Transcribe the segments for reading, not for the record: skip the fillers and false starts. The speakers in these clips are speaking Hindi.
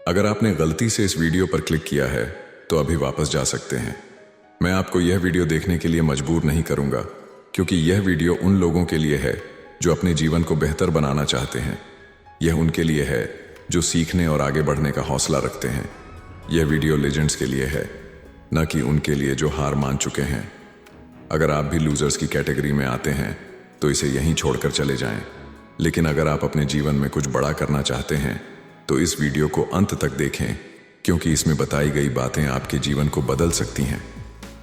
अगर आपने गलती से इस वीडियो पर क्लिक किया है तो अभी वापस जा सकते हैं। मैं आपको यह वीडियो देखने के लिए मजबूर नहीं करूंगा, क्योंकि यह वीडियो उन लोगों के लिए है जो अपने जीवन को बेहतर बनाना चाहते हैं। यह उनके लिए है जो सीखने और आगे बढ़ने का हौसला रखते हैं। यह वीडियो लेजेंड्स के लिए है, न कि उनके लिए जो हार मान चुके हैं। अगर आप भी लूजर्स की कैटेगरी में आते हैं तो इसे यहीं छोड़कर चले जाएं। लेकिन अगर आप अपने जीवन में कुछ बड़ा करना चाहते हैं तो इस वीडियो को अंत तक देखें, क्योंकि इसमें बताई गई बातें आपके जीवन को बदल सकती हैं।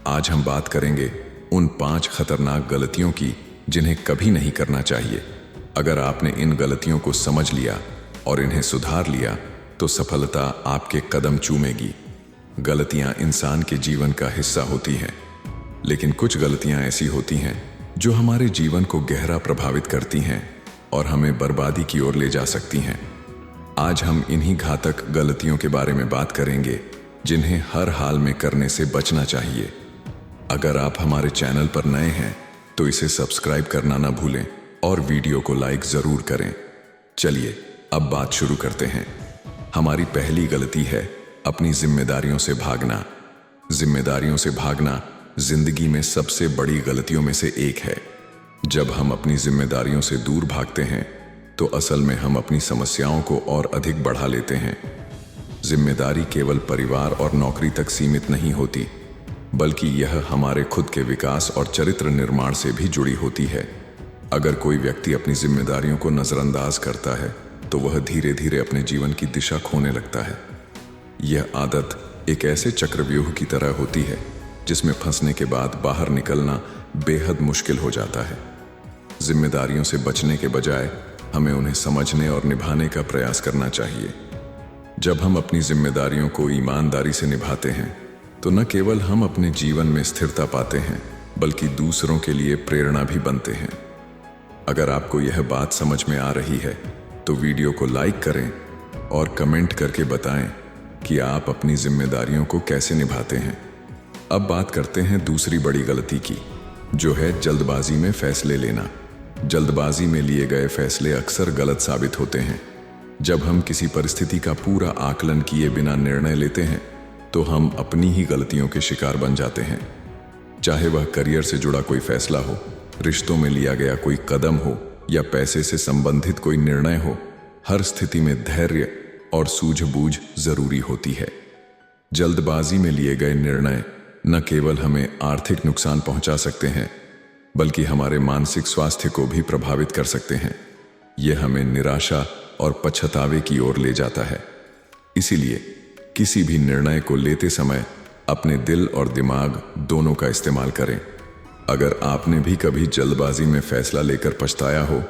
आज हम बात करेंगे उन 5 खतरनाक गलतियों की जिन्हें कभी नहीं करना चाहिए। अगर आपने इन गलतियों को समझ लिया और इन्हें सुधार लिया तो सफलता आपके कदम चूमेगी। गलतियां इंसान के जीवन का हिस्सा होती हैं, लेकिन कुछ गलतियां ऐसी होती हैं जो हमारे जीवन को गहरा प्रभावित करती हैं और हमें बर्बादी की ओर ले जा सकती हैं। आज हम इन्हीं घातक गलतियों के बारे में बात करेंगे जिन्हें हर हाल में करने से बचना चाहिए। अगर आप हमारे चैनल पर नए हैं तो इसे सब्सक्राइब करना ना भूलें और वीडियो को लाइक जरूर करें। चलिए अब बात शुरू करते हैं। हमारी पहली गलती है अपनी जिम्मेदारियों से भागना। जिम्मेदारियों से भागना जिंदगी में सबसे बड़ी गलतियों में से एक है। जब हम अपनी जिम्मेदारियों से दूर भागते हैं तो असल में हम अपनी समस्याओं को और अधिक बढ़ा लेते हैं। जिम्मेदारी केवल परिवार और नौकरी तक सीमित नहीं होती, बल्कि यह हमारे खुद के विकास और चरित्र निर्माण से भी जुड़ी होती है। अगर कोई व्यक्ति अपनी जिम्मेदारियों को नजरअंदाज करता है तो वह धीरे धीरे अपने जीवन की दिशा खोने लगता है। यह आदत एक ऐसे चक्रव्यूह की तरह होती है जिसमें फंसने के बाद बाहर निकलना बेहद मुश्किल हो जाता है। जिम्मेदारियों से बचने के बजाय हमें उन्हें समझने और निभाने का प्रयास करना चाहिए। जब हम अपनी जिम्मेदारियों को ईमानदारी से निभाते हैं तो न केवल हम अपने जीवन में स्थिरता पाते हैं, बल्कि दूसरों के लिए प्रेरणा भी बनते हैं। अगर आपको यह बात समझ में आ रही है तो वीडियो को लाइक करें और कमेंट करके बताएं कि आप अपनी जिम्मेदारियों को कैसे निभाते हैं। अब बात करते हैं दूसरी बड़ी गलती की, जो है जल्दबाजी में फैसले लेना। जल्दबाजी में लिए गए फैसले अक्सर गलत साबित होते हैं। जब हम किसी परिस्थिति का पूरा आकलन किए बिना निर्णय लेते हैं तो हम अपनी ही गलतियों के शिकार बन जाते हैं। चाहे वह करियर से जुड़ा कोई फैसला हो, रिश्तों में लिया गया कोई कदम हो या पैसे से संबंधित कोई निर्णय हो, हर स्थिति में धैर्य और सूझबूझ जरूरी होती है। जल्दबाजी में लिए गए निर्णय न केवल हमें आर्थिक नुकसान पहुंचा सकते हैं, बल्कि हमारे मानसिक स्वास्थ्य को भी प्रभावित कर सकते हैं। यह हमें निराशा और पछतावे की ओर ले जाता है। इसीलिए किसी भी निर्णय को लेते समय अपने दिल और दिमाग दोनों का इस्तेमाल करें। अगर आपने भी कभी जल्दबाजी में फैसला लेकर पछताया हो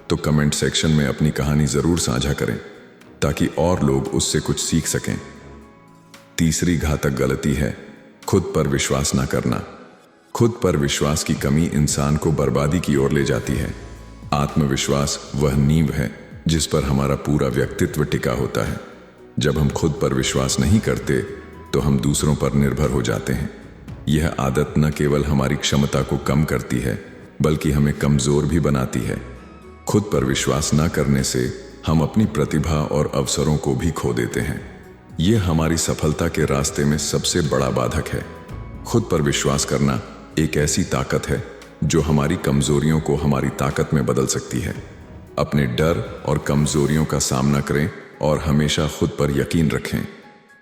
तो कमेंट सेक्शन में अपनी कहानी जरूर साझा करें, ताकि और लोग उससे कुछ सीख सकें। तीसरी घातक गलती है खुद पर विश्वास न करना। खुद पर विश्वास की कमी इंसान को बर्बादी की ओर ले जाती है। आत्मविश्वास वह नींव है जिस पर हमारा पूरा व्यक्तित्व टिका होता है। जब हम खुद पर विश्वास नहीं करते तो हम दूसरों पर निर्भर हो जाते हैं। यह आदत न केवल हमारी क्षमता को कम करती है, बल्कि हमें कमजोर भी बनाती है। खुद पर विश्वास न करने से हम अपनी प्रतिभा और अवसरों को भी खो देते हैं। यह हमारी सफलता के रास्ते में सबसे बड़ा बाधक है। खुद पर विश्वास करना एक ऐसी ताकत है जो हमारी कमजोरियों को हमारी ताकत में बदल सकती है। अपने डर और कमजोरियों का सामना करें और हमेशा खुद पर यकीन रखें।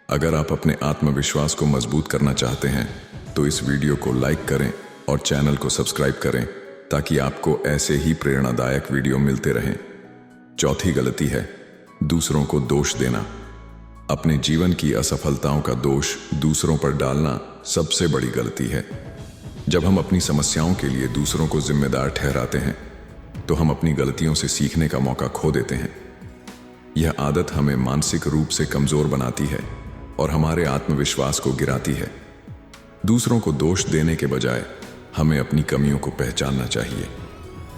अगर आप अपने आत्मविश्वास को मजबूत करना चाहते हैं तो इस वीडियो को लाइक करें और चैनल को सब्सक्राइब करें, ताकि आपको ऐसे ही प्रेरणादायक वीडियो मिलते रहें। चौथी गलती है दूसरों को दोष देना। अपने जीवन की असफलताओं का दोष दूसरों पर डालना सबसे बड़ी गलती है। जब हम अपनी समस्याओं के लिए दूसरों को जिम्मेदार ठहराते हैं तो हम अपनी गलतियों से सीखने का मौका खो देते हैं। यह आदत हमें मानसिक रूप से कमजोर बनाती है और हमारे आत्मविश्वास को गिराती है। दूसरों को दोष देने के बजाय हमें अपनी कमियों को पहचानना चाहिए।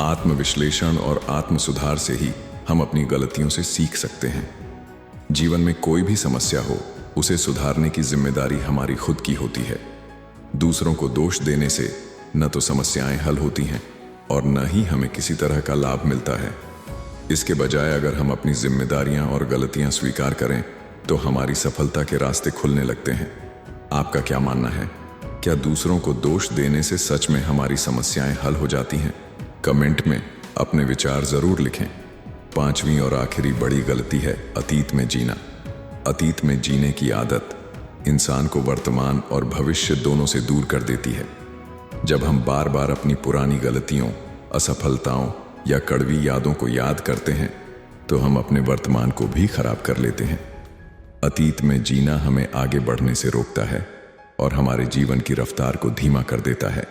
आत्मविश्लेषण और आत्म सुधार से ही हम अपनी गलतियों से सीख सकते हैं। जीवन में कोई भी समस्या हो, उसे सुधारने की जिम्मेदारी हमारी खुद की होती है। दूसरों को दोष देने से न तो समस्याएं हल होती हैं और न ही हमें किसी तरह का लाभ मिलता है। इसके बजाय अगर हम अपनी जिम्मेदारियां और गलतियां स्वीकार करें तो हमारी सफलता के रास्ते खुलने लगते हैं। आपका क्या मानना है? क्या दूसरों को दोष देने से सच में हमारी समस्याएं हल हो जाती हैं? कमेंट में अपने विचार जरूर लिखें। 5वीं और आखिरी बड़ी गलती है अतीत में जीना। अतीत में जीने की आदत इंसान को वर्तमान और भविष्य दोनों से दूर कर देती है। जब हम बार बार अपनी पुरानी गलतियों, असफलताओं या कड़वी यादों को याद करते हैं तो हम अपने वर्तमान को भी खराब कर लेते हैं। अतीत में जीना हमें आगे बढ़ने से रोकता है और हमारे जीवन की रफ्तार को धीमा कर देता है।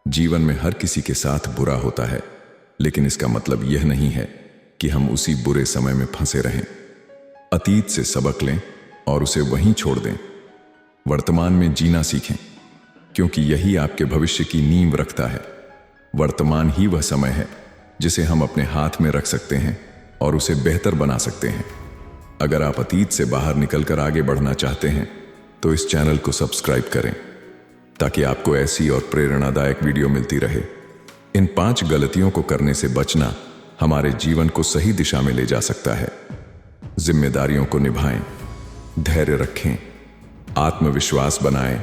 जीवन में हर किसी के साथ बुरा होता है, लेकिन इसका मतलब यह नहीं है कि हम उसी बुरे समय में फंसे रहें। अतीत से सबक लें और उसे वहीं छोड़ दें। वर्तमान में जीना सीखें, क्योंकि यही आपके भविष्य की नींव रखता है। वर्तमान ही वह समय है जिसे हम अपने हाथ में रख सकते हैं और उसे बेहतर बना सकते हैं। अगर आप अतीत से बाहर निकलकर आगे बढ़ना चाहते हैं तो इस चैनल को सब्सक्राइब करें, ताकि आपको ऐसी और प्रेरणादायक वीडियो मिलती रहे। इन 5 गलतियों को करने से बचना हमारे जीवन को सही दिशा में ले जा सकता है। जिम्मेदारियों को निभाएं, धैर्य रखें, आत्मविश्वास बनाएं